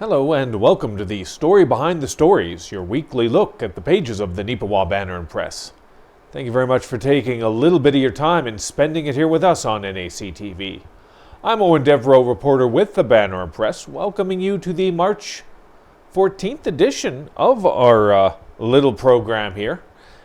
Hello and welcome to the Story Behind the Stories, your weekly look at the pages of the Neepawa Banner Press. Thank you very much for taking a little bit of your time and spending it here with us on NACTV. I'm Eoin Devereux, reporter with the Banner Press, welcoming you to the March 14th edition of our little program here.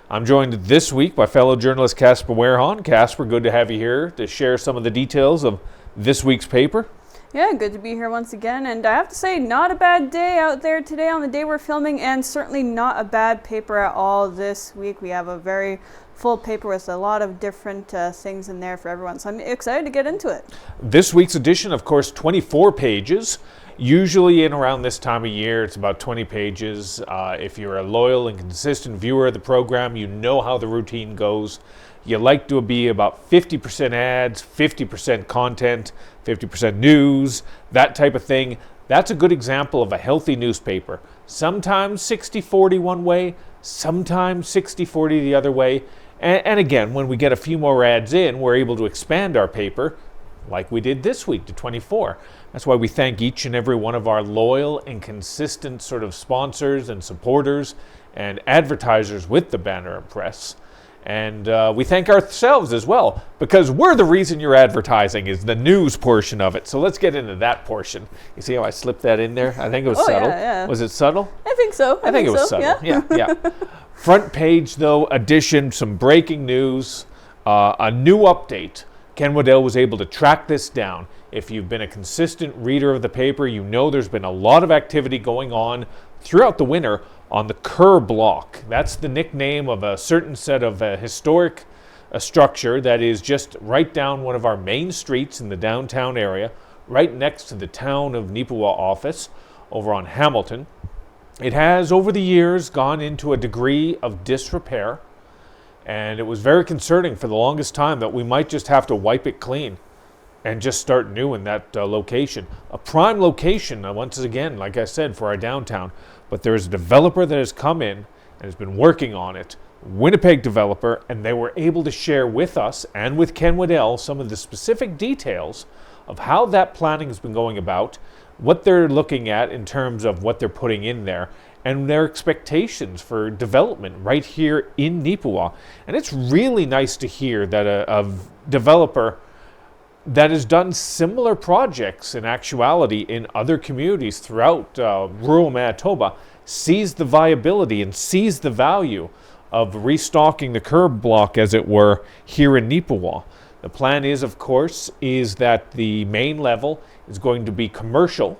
I'm joined this week by fellow journalist Casper Wehrhahn. Casper, good to have you here to share some of the details of this week's paper. Yeah, good to be here once again, and I have to say, not a bad day out there today on the day we're filming, and certainly not a bad paper at all this week. We have a very full paper with a lot of different things in there for everyone, so I'm excited to get into it. This week's edition, of course, 24 pages. Usually in around this time of year, it's about 20 pages. If you're a loyal and consistent viewer of the program, you know how the routine goes. You like to be about 50% ads, 50% content, 50% news, that type of thing. That's a good example of a healthy newspaper. Sometimes 60-40 one way, sometimes 60-40 the other way. And again, when we get a few more ads in, we're able to expand our paper like we did this week to 24. That's why we thank each and every one of our loyal and consistent sort of sponsors and supporters and advertisers with the Banner Press. And we thank ourselves as well, because we're the reason you're advertising is the news portion of it. So let's get into that portion. You see how I slipped that in there? I think it was subtle. Yeah. Was it subtle? I think so. I think it was subtle. Yeah. Front page, though, edition, some breaking news, a new update. Ken Waddell was able to track this down. If you've been a consistent reader of the paper, you know there's been a lot of activity going on throughout the winter on the Kerr block. That's the nickname of a certain set of historic structure that is just right down one of our main streets in the downtown area, right next to the Town of Neepawa office over on Hamilton. It has, over the years, gone into a degree of disrepair, and it was very concerning for the longest time that we might just have to wipe it clean and just start new in that location. A prime location, once again, like I said, for our downtown. But there's a developer that has come in and has been working on it, Winnipeg developer, and they were able to share with us and with Ken Waddell some of the specific details of how that planning has been going about, what they're looking at in terms of what they're putting in there, and their expectations for development right here in Neepawa. And it's really nice to hear that a developer that has done similar projects in actuality in other communities throughout rural Manitoba sees the viability and sees the value of restocking the Kerr block, as it were, here in Neepawa. The plan is, of course, is that the main level is going to be commercial.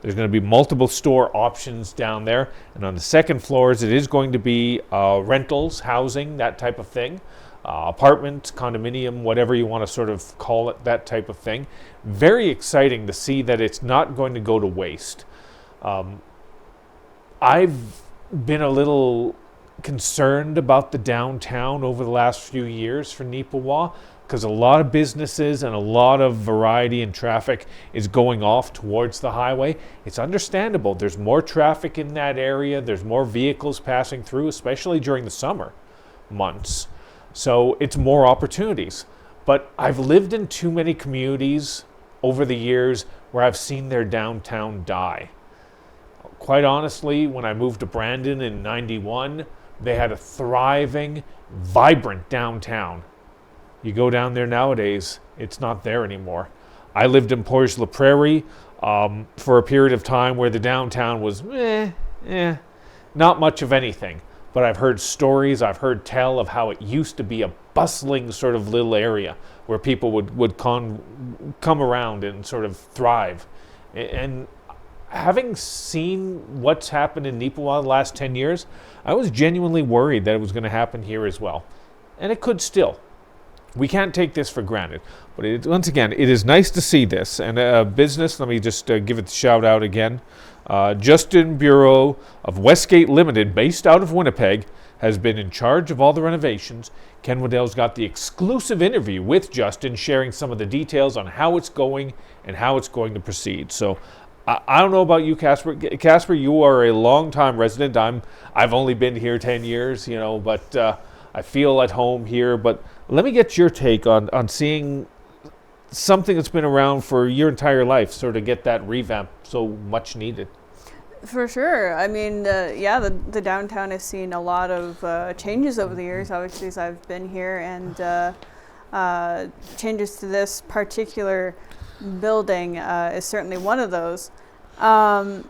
There's going to be multiple store options down there. And on the second floors, it is going to be rentals, housing, that type of thing. Apartment, condominium, whatever you want to sort of call it, that type of thing. Very exciting to see that it's not going to go to waste. I've been a little concerned about the downtown over the last few years for Neepawa, because a lot of businesses and a lot of variety in traffic is going off towards the highway. It's understandable. There's more traffic in that area. There's more vehicles passing through, especially during the summer months. So it's more opportunities. But I've lived in too many communities over the years where I've seen their downtown die. Quite honestly, when I moved to Brandon in '91, they had a thriving, vibrant downtown. You go down there nowadays, it's not there anymore. I lived in Portage la Prairie for a period of time where the downtown was not much of anything. But I've heard stories, I've heard tell of how it used to be a bustling sort of little area where people would come around and sort of thrive. And having seen what's happened in Neepawa the last 10 years, I was genuinely worried that it was going to happen here as well. And it could still. We can't take this for granted. But once again, it is nice to see this. And a business, let me just give it a shout out again. Justin Bureau of Westgate Limited, based out of Winnipeg, has been in charge of all the renovations. Ken Waddell's got the exclusive interview with Justin, sharing some of the details on how it's going and how it's going to proceed. So I don't know about you, Casper. Casper, you are a long-time resident. I've only been here 10 years, but I feel at home here. But let me get your take on seeing something that's been around for your entire life sort of get that revamp so much needed. For sure. I mean, the downtown has seen a lot of changes over the years, obviously, as I've been here, and changes to this particular building is certainly one of those. Like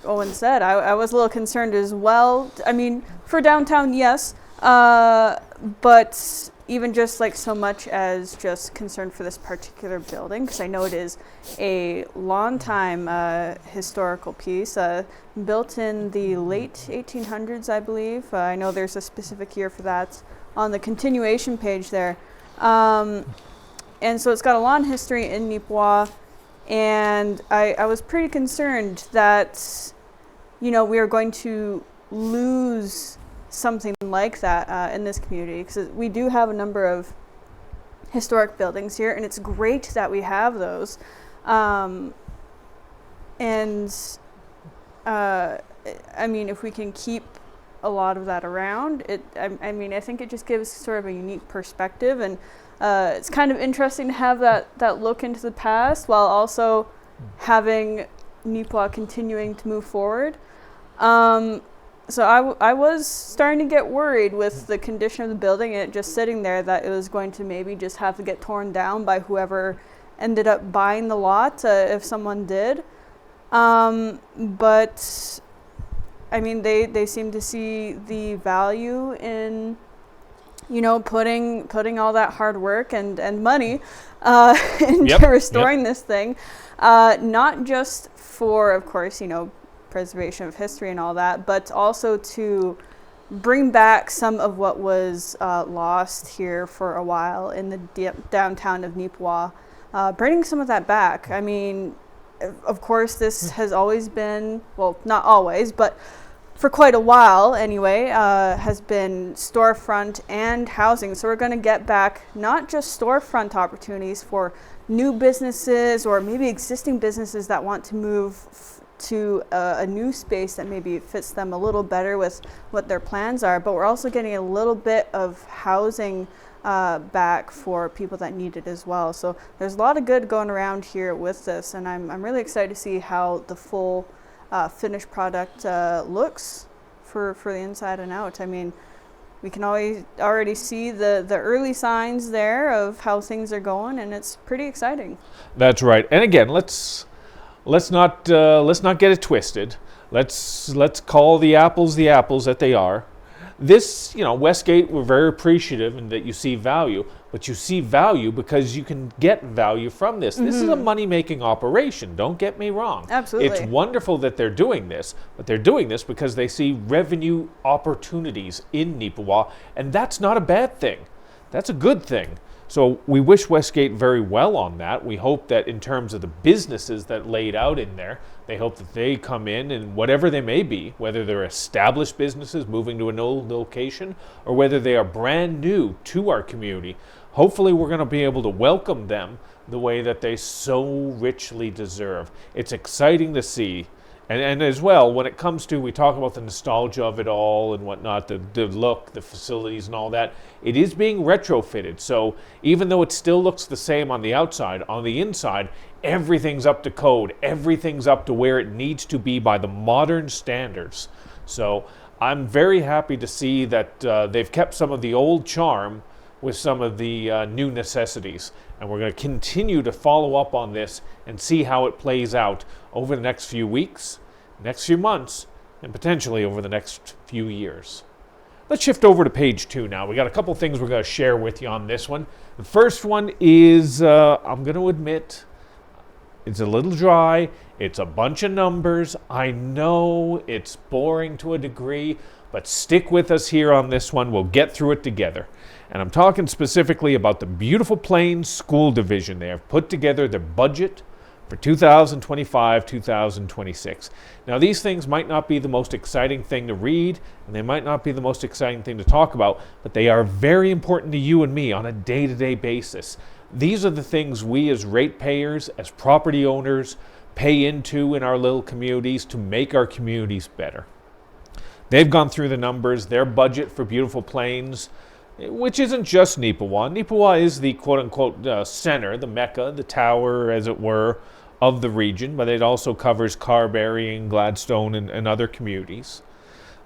Owen said, I was a little concerned as well. I mean, for downtown, yes, but even just like so much as just concerned for this particular building, because I know it is a long time historical piece, built in the late 1800s, I believe. I know there's a specific year for that on the continuation page there. And so it's got a long history in Neepawa, and I was pretty concerned that, we are going to lose something like that in this community, because we do have a number of historic buildings here, and it's great that we have those. I mean, if we can keep a lot of that around, I think it just gives sort of a unique perspective, and it's kind of interesting to have that look into the past while also having Neepawa continuing to move forward. So I was starting to get worried with the condition of the building and it just sitting there, that it was going to maybe just have to get torn down by whoever ended up buying the lot, if someone did. But I mean, they seem to see the value in, putting all that hard work and money into restoring this thing, not just for, of course, preservation of history and all that, but also to bring back some of what was lost here for a while in the downtown of Neepawa, bringing some of that back. I mean, of course, this has always been, well, not always, but for quite a while anyway, has been storefront and housing. So we're going to get back not just storefront opportunities for new businesses or maybe existing businesses that want to move to a new space that maybe fits them a little better with what their plans are, but we're also getting a little bit of housing back for people that need it as well. So there's a lot of good going around here with this, and I'm really excited to see how the full finished product looks for the inside and out. I mean, we can already see the early signs there of how things are going, and it's pretty exciting. That's right. And again, let's not get it twisted. Let's call the apples that they are. This, Westgate, we're very appreciative and that you see value, but you see value because you can get value from this. Mm-hmm. This is a money-making operation, don't get me wrong. Absolutely. It's wonderful that they're doing this, but they're doing this because they see revenue opportunities in Neepawa, and that's not a bad thing. That's a good thing. So we wish Westgate very well on that. We hope that in terms of the businesses that laid out in there, they hope that they come in and whatever they may be, whether they're established businesses moving to an old location or whether they are brand new to our community, hopefully we're going to be able to welcome them the way that they so richly deserve. It's exciting to see. And as well, when it comes to, we talk about the nostalgia of it all and whatnot, the look, the facilities and all that, it is being retrofitted. So even though it still looks the same on the outside, on the inside, everything's up to code. Everything's up to where it needs to be by the modern standards. So I'm very happy to see that they've kept some of the old charm with some of the new necessities. And we're going to continue to follow up on this and see how it plays out over the next few weeks, next few months, and potentially over the next few years. Let's shift over to page 2 now. We got a couple things we're going to share with you on this one. The first one is, I'm going to admit, it's a little dry. It's a bunch of numbers. I know it's boring to a degree, but stick with us here on this one. We'll get through it together. And I'm talking specifically about the Beautiful Plains School Division. They have put together their budget for 2025-2026. Now, these things might not be the most exciting thing to read, and they might not be the most exciting thing to talk about, but they are very important to you and me on a day-to-day basis. These are the things we as ratepayers, as property owners, pay into in our little communities to make our communities better. They've gone through the numbers. Their budget for Beautiful Plains, which isn't just Neepawa. Neepawa is the quote-unquote center, the mecca, the tower, as it were, of the region, but it also covers Carberry and Gladstone and other communities.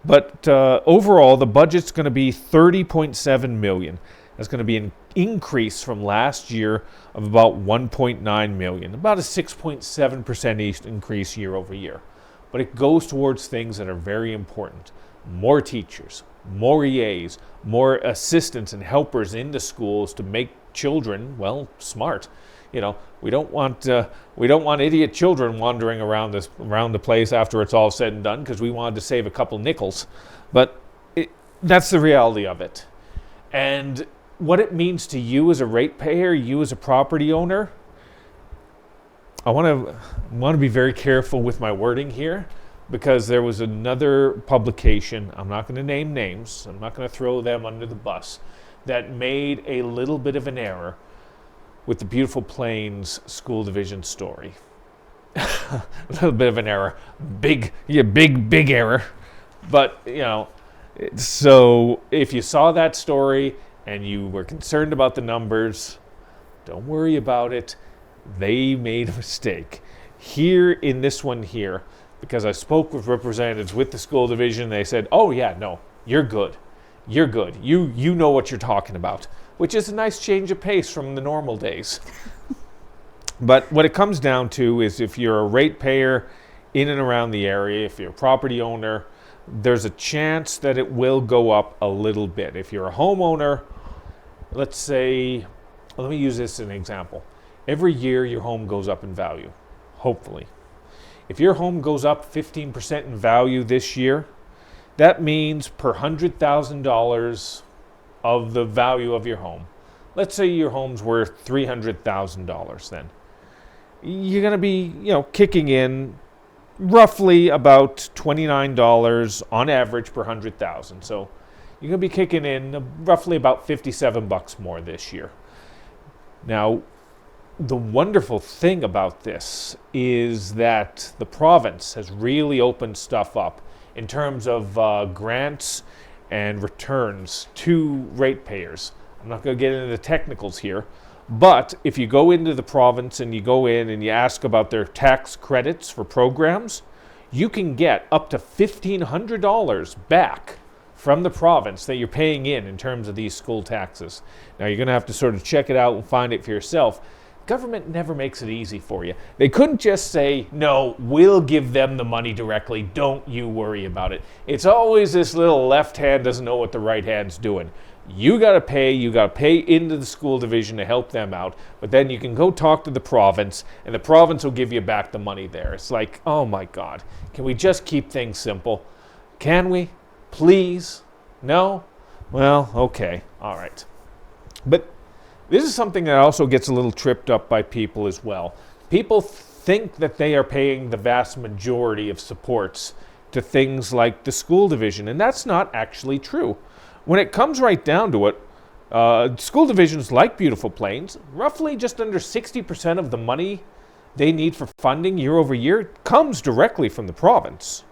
But overall, the budget's going to be $30.7 million. That's going to be an increase from last year of about $1.9 million, about a 6.7% increase year over year. But it goes towards things that are very important. More teachers, more EAs, more assistants and helpers in the schools to make children, well, smart. You know, we don't want idiot children wandering around the place after it's all said and done, because we wanted to save a couple nickels. But that's the reality of it. And what it means to you as a ratepayer, you as a property owner, I want to be very careful with my wording here, because there was another publication, I'm not going to name names, I'm not going to throw them under the bus, that made a little bit of an error with the Beautiful Plains School Division story. A little bit of an error. Big error. But, you know, so if you saw that story and you were concerned about the numbers, don't worry about it. They made a mistake. Here in this one here, because I spoke with representatives with the school division, they said, oh yeah, no, you're good. You're good. You know what you're talking about, which is a nice change of pace from the normal days. But what it comes down to is, if you're a ratepayer in and around the area, if you're a property owner, there's a chance that it will go up a little bit. If you're a homeowner, let's say, let me use this as an example. Every year your home goes up in value, hopefully. If your home goes up 15% in value this year, that means per $100,000 of the value of your home, let's say your home's worth $300,000, then you're going to be, kicking in roughly about $29 on average per 100,000. So you're going to be kicking in roughly about $57 more this year. Now, the wonderful thing about this is that the province has really opened stuff up in terms of grants and returns to ratepayers. I'm not going to get into the technicals here, but if you go into the province and you go in and you ask about their tax credits for programs, you can get up to $1,500 back from the province that you're paying in terms of these school taxes. Now, you're going to have to sort of check it out and find it for yourself. Government never makes it easy for you. They couldn't just say, no, we'll give them the money directly, don't you worry about it. It's always this little left hand doesn't know what the right hand's doing. You got to pay into the school division to help them out, but then you can go talk to the province, and the province will give you back the money there. It's like, oh my God, can we just keep things simple? Can we? Please? No? Well, okay, all right. But this is something that also gets a little tripped up by people as well. People think that they are paying the vast majority of supports to things like the school division, and that's not actually true. When it comes right down to it, school divisions like Beautiful Plains, roughly just under 60% of the money they need for funding year over year comes directly from the province.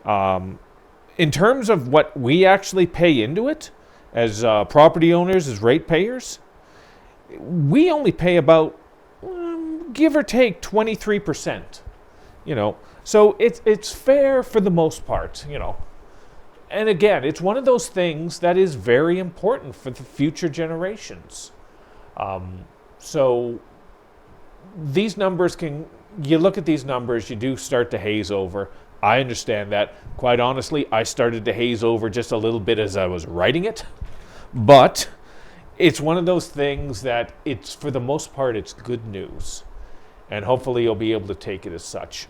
In terms of what we actually pay into it, as property owners, as ratepayers, we only pay about, give or take, 23%. So it's fair for the most part. And again, it's one of those things that is very important for the future generations. So these numbers you look at these numbers, you do start to haze over. I understand that. Quite honestly, I started to haze over just a little bit as I was writing it. But it's one of those things that for the most part, it's good news. And hopefully you'll be able to take it as such.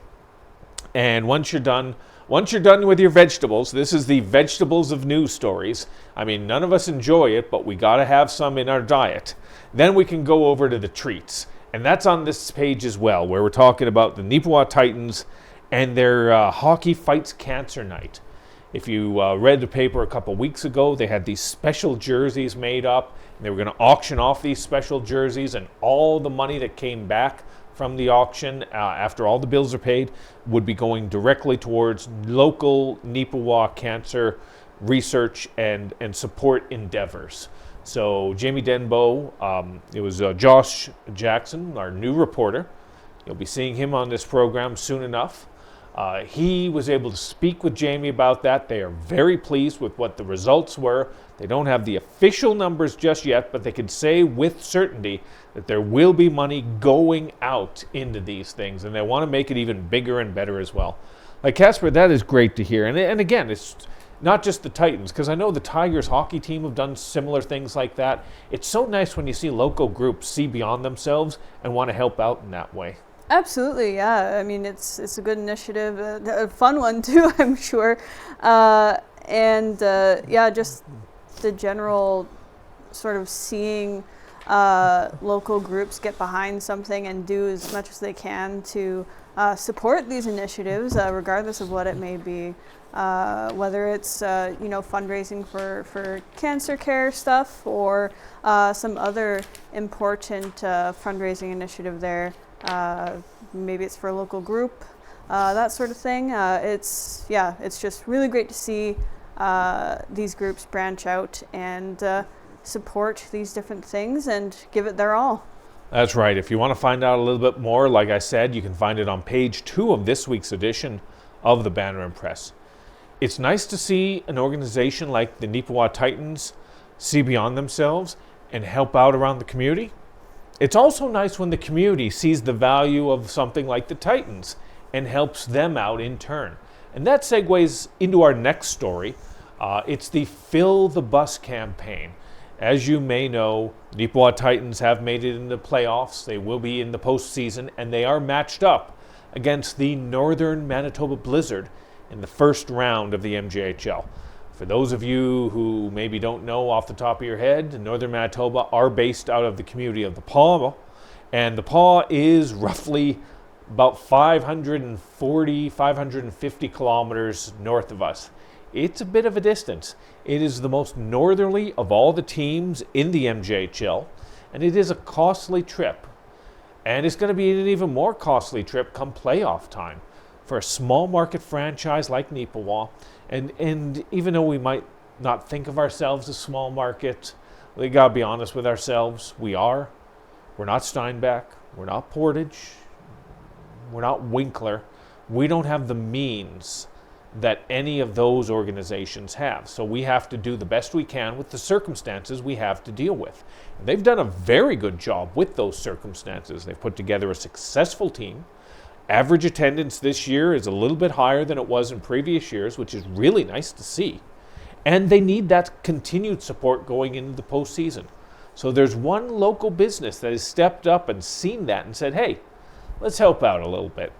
And once you're done with your vegetables, this is the vegetables of news stories. I mean, none of us enjoy it, but we got to have some in our diet. Then we can go over to the treats. And that's on this page as well, where we're talking about the Neepawa Titans and their Hockey Fights Cancer Night. If you read the paper a couple weeks ago, they had these special jerseys made up, and they were going to auction off these special jerseys, and all the money that came back from the auction, after all the bills are paid, would be going directly towards local Neepawa cancer research and support endeavors. So Jamie Denbo, it was Josh Jackson, our new reporter, You'll be seeing him on this program soon enough. He was able to speak with Jamie about that. They are very pleased with what the results were. They don't have the official numbers just yet, but they can say with certainty that there will be money going out into these things, and they want to make it even bigger and better as well. Like Casper, that is great to hear. And again, it's not just the Titans, because I know the Tigers hockey team have done similar things like that. It's so nice when you see local groups see beyond themselves and want to help out in that way. Absolutely, yeah. I mean, it's a good initiative, a fun one too, I'm sure. Just the general sort of seeing local groups get behind something and do as much as they can to support these initiatives, regardless of what it may be. Whether it's fundraising for cancer care stuff or some other important fundraising initiative there. Maybe it's for a local group, that sort of thing. It's just really great to see these groups branch out and support these different things and give it their all. That's right. If you want to find out a little bit more, like I said, you can find it on page 2 of this week's edition of the Banner Press. It's nice to see an organization like the Neepawa Titans see beyond themselves and help out around the community. It's also nice when the community sees the value of something like the Titans and helps them out in turn. And that segues into our next story. It's the Fill the Bus campaign. As you may know, Neepawa Titans have made it in the playoffs. They will be in the postseason, and they are matched up against the Northern Manitoba Blizzard in the first round of the MJHL. For those of you who maybe don't know off the top of your head, Northern Manitoba are based out of the community of the Paw, and the Paw is roughly about 550 kilometers north of us. It's a bit of a distance. It is the most northerly of all the teams in the MJHL, and it is a costly trip. And it's going to be an even more costly trip come playoff time for a small market franchise like Neepawa. And even though we might not think of ourselves as small market, we got to be honest with ourselves. We're not Steinbach. We're not Portage. We're not Winkler. We don't have the means that any of those organizations have. So we have to do the best we can with the circumstances we have to deal with. And they've done a very good job with those circumstances. They've put together a successful team. Average attendance this year is a little bit higher than it was in previous years, which is really nice to see. And they need that continued support going into the postseason. So there's one local business that has stepped up and seen that and said, hey, let's help out a little bit.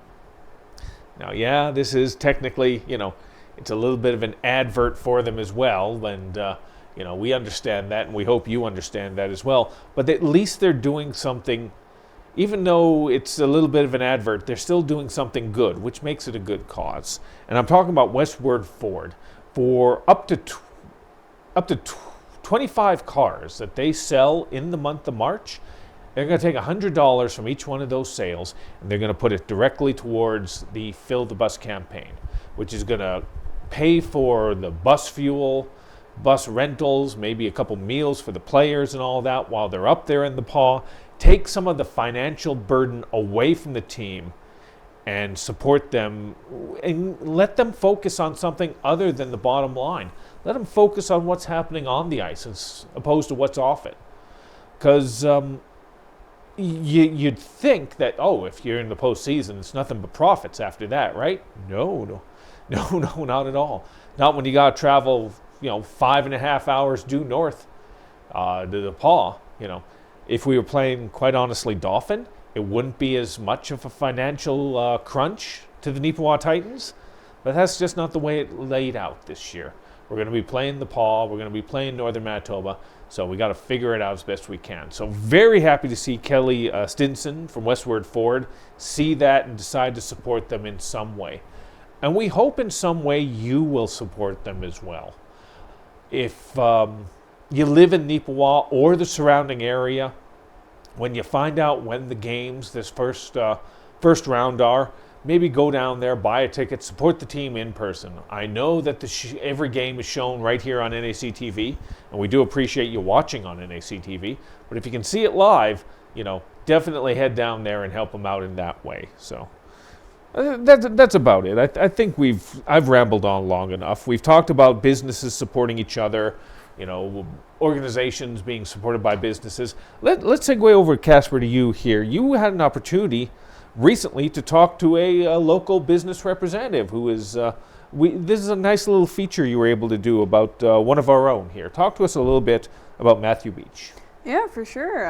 Now, yeah, this is technically, it's a little bit of an advert for them as well. And, we understand that, and we hope you understand that as well. But at least they're doing something, even though it's a little bit of an advert, they're still doing something good, which makes it a good cause. And I'm talking about Westward Ford. For up to 25 cars that they sell in the month of March, they're going to take $100 from each one of those sales, and they're going to put it directly towards the Fill the Bus campaign, which is going to pay for the bus fuel, bus rentals, maybe a couple meals for the players and all that while they're up there in the Paw, take some of the financial burden away from the team and support them and let them focus on something other than the bottom line. Let them focus on what's happening on the ice as opposed to what's off it. Because you'd think that, if you're in the postseason, it's nothing but profits after that, right? No, not at all. Not when you got to travel, 5.5 hours due north to the Paw. If we were playing, quite honestly, Dauphin, it wouldn't be as much of a financial crunch to the Neepawa Titans, but that's just not the way it laid out this year. We're going to be playing the Paw, we're going to be playing Northern Manitoba, so we got to figure it out as best we can. So very happy to see Kelly Stinson from Westward Ford see that and decide to support them in some way. And we hope in some way you will support them as well. If you live in Neepawa or the surrounding area, when you find out when the games this first round are, maybe go down there, buy a ticket, support the team in person. I know that every game is shown right here on NAC TV, and we do appreciate you watching on NAC TV. But if you can see it live, definitely head down there and help them out in that way. So that's about it. I think I've rambled on long enough. We've talked about businesses supporting each other, organizations being supported by businesses. Let's segue over, Casper, to you here. You had an opportunity recently to talk to a local business representative who is, this is a nice little feature you were able to do about one of our own here. Talk to us a little bit about Matthew Beach. Yeah, for sure.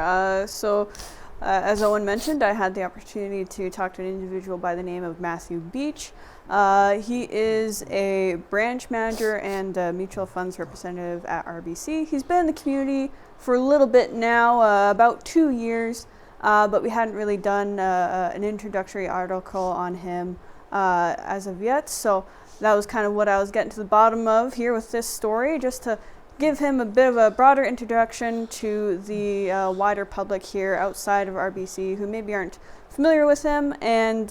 As Eoin mentioned, I had the opportunity to talk to an individual by the name of Matthew Beach. He is a branch manager and mutual funds representative at RBC. He's been in the community for a little bit now, about 2 years, but we hadn't really done an introductory article on him as of yet. So that was kind of what I was getting to the bottom of here with this story, just to give him a bit of a broader introduction to the wider public here outside of RBC who maybe aren't familiar with him, and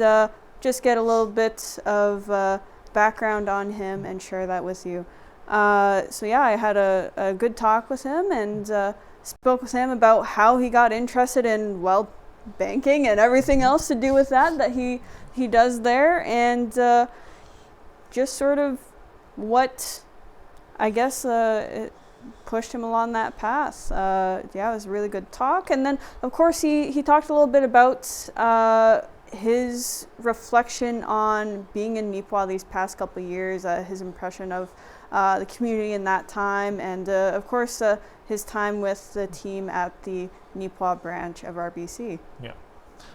just get a little bit of background on him and share that with you. I had a good talk with him and spoke with him about how he got interested in, banking and everything else to do with that he does there, and just sort of what, I guess, it pushed him along that path. It was a really good talk. And then, of course, he talked a little bit about his reflection on being in Neepawa these past couple of years, his impression of the community in that time, and, of course, his time with the team at the Neepawa branch of RBC. Yeah.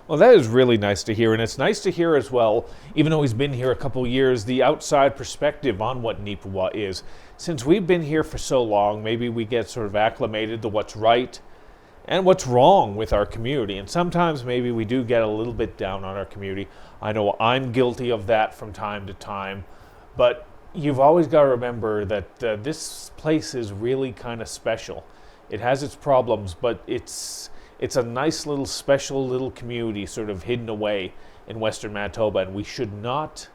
Well, that is really nice to hear, and it's nice to hear as well, even though he's been here a couple years, the outside perspective on what Neepawa is. Since we've been here for so long, maybe we get sort of acclimated to what's right and what's wrong with our community, and sometimes maybe we do get a little bit down on our community. I know I'm guilty of that from time to time, but you've always got to remember that this place is really kind of special. It has its problems, but it's a nice little special little community sort of hidden away in Western Manitoba, and we should not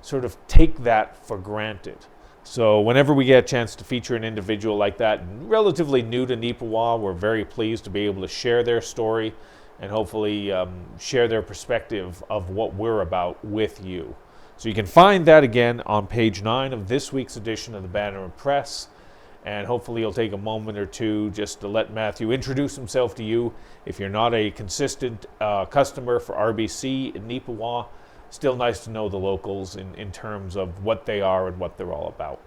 sort of take that for granted. So whenever we get a chance to feature an individual like that, relatively new to Neepawa, we're very pleased to be able to share their story and hopefully share their perspective of what we're about with you. So you can find that again on page 9 of this week's edition of the Banner Press. And hopefully you'll take a moment or two just to let Matthew introduce himself to you. If you're not a consistent customer for RBC in Neepawa, still nice to know the locals in terms of what they are and what they're all about.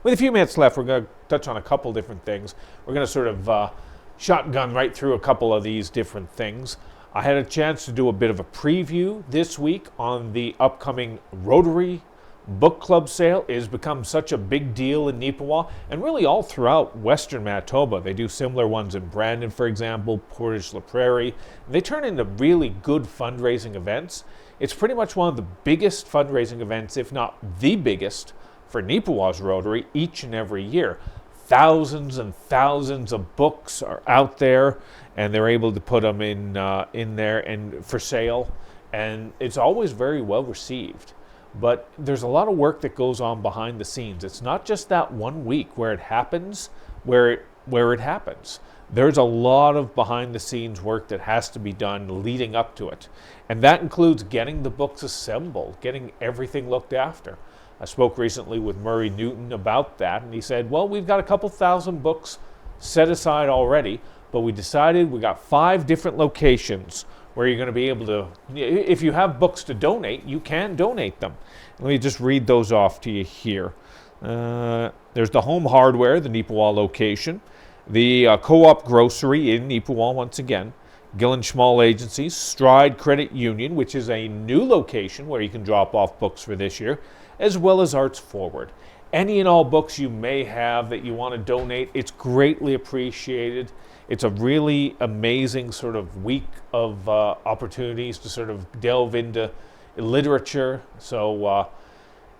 With a few minutes left, we're going to touch on a couple different things. We're going to sort of shotgun right through a couple of these different things. I had a chance to do a bit of a preview this week on the upcoming Rotary Book Club sale. It has become such a big deal in Neepawa and really all throughout Western Manitoba. They do similar ones in Brandon, for example, Portage La Prairie. They turn into really good fundraising events. It's pretty much one of the biggest fundraising events, if not the biggest, for Neepawa's Rotary each and every year. Thousands and thousands of books are out there, and they're able to put them in there and for sale, and it's always very well received. But there's a lot of work that goes on behind the scenes. It's not just that 1 week where it happens, where it happens. There's a lot of behind the scenes work that has to be done leading up to it. And that includes getting the books assembled, getting everything looked after. I spoke recently with Murray Newton about that, and he said, well, we've got a couple thousand books set aside already, but we decided we got 5 different locations where you're going to be able to, if you have books to donate, you can donate them. Let me just read those off to you here. There's the Home Hardware, the Neepawa location, the Co-op Grocery in Neepawa once again, Gillen Schmall Agencies, Stride Credit Union, which is a new location where you can drop off books for this year, as well as Arts Forward. Any and all books you may have that you want to donate, it's greatly appreciated. It's a really amazing sort of week of opportunities to sort of delve into literature. So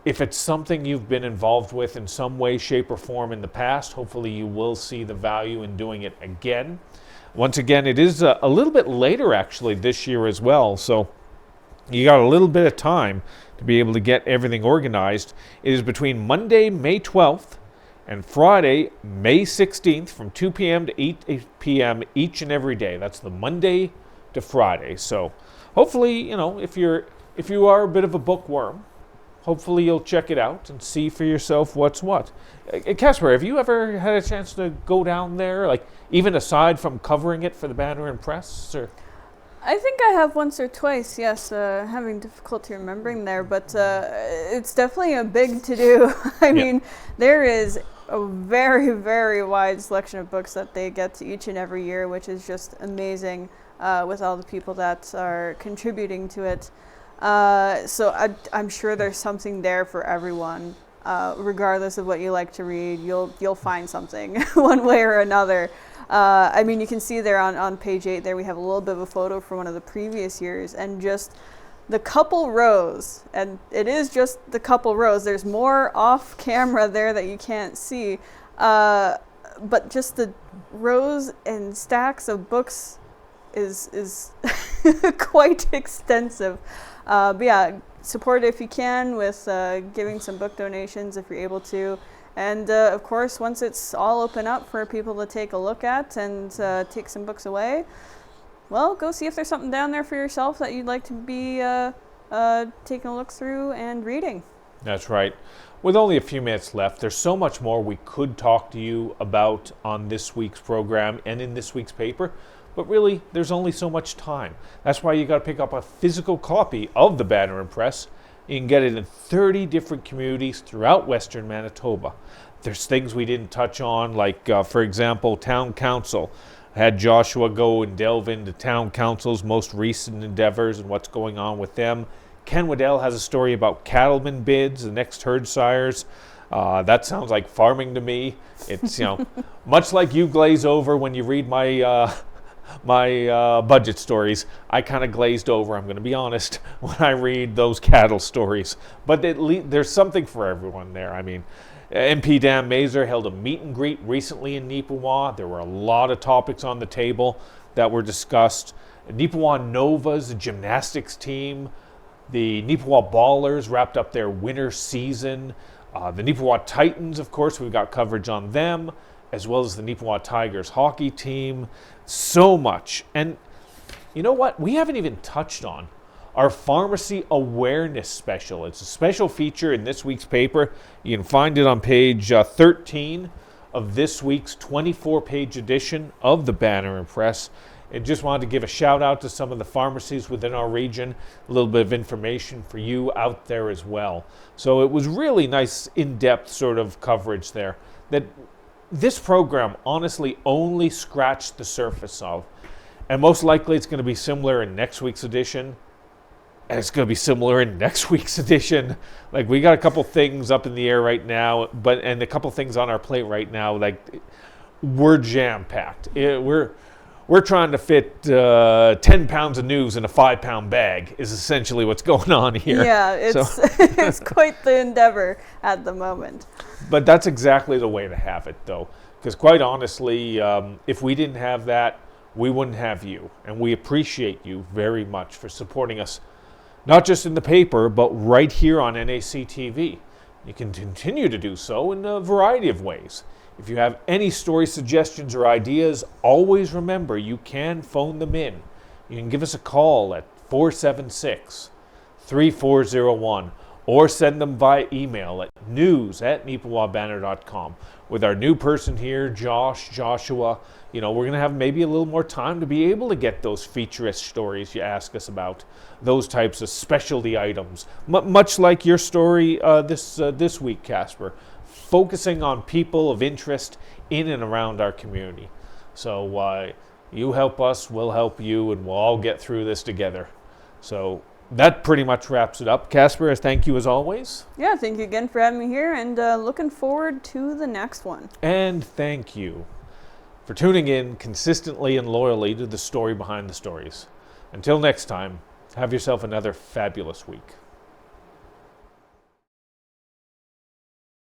if it's something you've been involved with in some way, shape, or form in the past, hopefully you will see the value in doing it again. Once again, it is a little bit later actually this year as well, so you got a little bit of time to be able to get everything organized. It is between Monday, May 12th And Friday, May 16th, from 2 p.m. to 8 p.m. each and every day. That's the Monday to Friday. So hopefully, if you are a bit of a bookworm, hopefully you'll check it out and see for yourself what's what. Casper, have you ever had a chance to go down there, like even aside from covering it for the Banner and Press? Or? I think I have once or twice, yes. Having difficulty remembering there, but it's definitely a big to-do. I mean, there is a very, very wide selection of books that they get to each and every year, which is just amazing with all the people that are contributing to it. So I'm sure there's something there for everyone. Regardless of what you like to read, you'll find something one way or another. I mean, you can see there on page 8 there we have a little bit of a photo from one of the previous years, and just the couple rows, and it is just the couple rows. There's more off camera there that you can't see, but just the rows and stacks of books is quite extensive. But yeah, support it if you can with giving some book donations if you're able to. And of course, once it's all open up for people to take a look at and take some books away, well, go see if there's something down there for yourself that you'd like to be taking a look through and reading. That's right. With only a few minutes left, there's so much more we could talk to you about on this week's program and in this week's paper. But really, there's only so much time. That's why you got to pick up a physical copy of the Banner and Press. You can get it in 30 different communities throughout Western Manitoba. There's things we didn't touch on, like, for example, Town Council. I had Joshua go and delve into Town Council's most recent endeavors and what's going on with them. Ken Waddell has a story about cattleman bids, the next herd sires. That sounds like farming to me. It's, much like you glaze over when you read my budget stories. I kind of glazed over, I'm going to be honest, when I read those cattle stories. But there's something for everyone there. I mean, MP Dan Mazur held a meet and greet recently in Neepawa. There were a lot of topics on the table that were discussed. Neepawa Nova's gymnastics team, the Neepawa Ballers wrapped up their winter season. The Neepawa Titans, of course, we've got coverage on them, as well as the Neepawa Tigers hockey team. So much. And you know what? We haven't even touched on our pharmacy awareness special. It's a special feature in this week's paper. You can find it on page 13 of this week's 24-page edition of the Banner and Press. And just wanted to give a shout out to some of the pharmacies within our region, a little bit of information for you out there as well. So it was really nice in-depth sort of coverage there that this program honestly only scratched the surface of. And most likely it's going to be similar in next week's edition. And it's going to be similar in next week's edition. Like, we got a couple things up in the air right now, and a couple things on our plate right now. Like, we're jam-packed. We're trying to fit 10 pounds of news in a 5-pound bag is essentially what's going on here. Yeah, it's quite the endeavor at the moment. But that's exactly the way to have it, though. Because quite honestly, if we didn't have that, we wouldn't have you. And we appreciate you very much for supporting us, not just in the paper, but right here on NAC TV. You can continue to do so in a variety of ways. If you have any story suggestions or ideas, always remember you can phone them in. You can give us a call at 476-3401 or send them via email at news@neepawabanner.com. With our new person here, Joshua, we're going to have maybe a little more time to be able to get those featurist stories you ask us about, those types of specialty items, much like your story this week, Casper, focusing on people of interest in and around our community. So you help us, we'll help you, and we'll all get through this together. So that pretty much wraps it up. Casper, thank you as always. Yeah, thank you again for having me here, and looking forward to the next one. And thank you for tuning in consistently and loyally to the story behind the stories. Until next time, have yourself another fabulous week.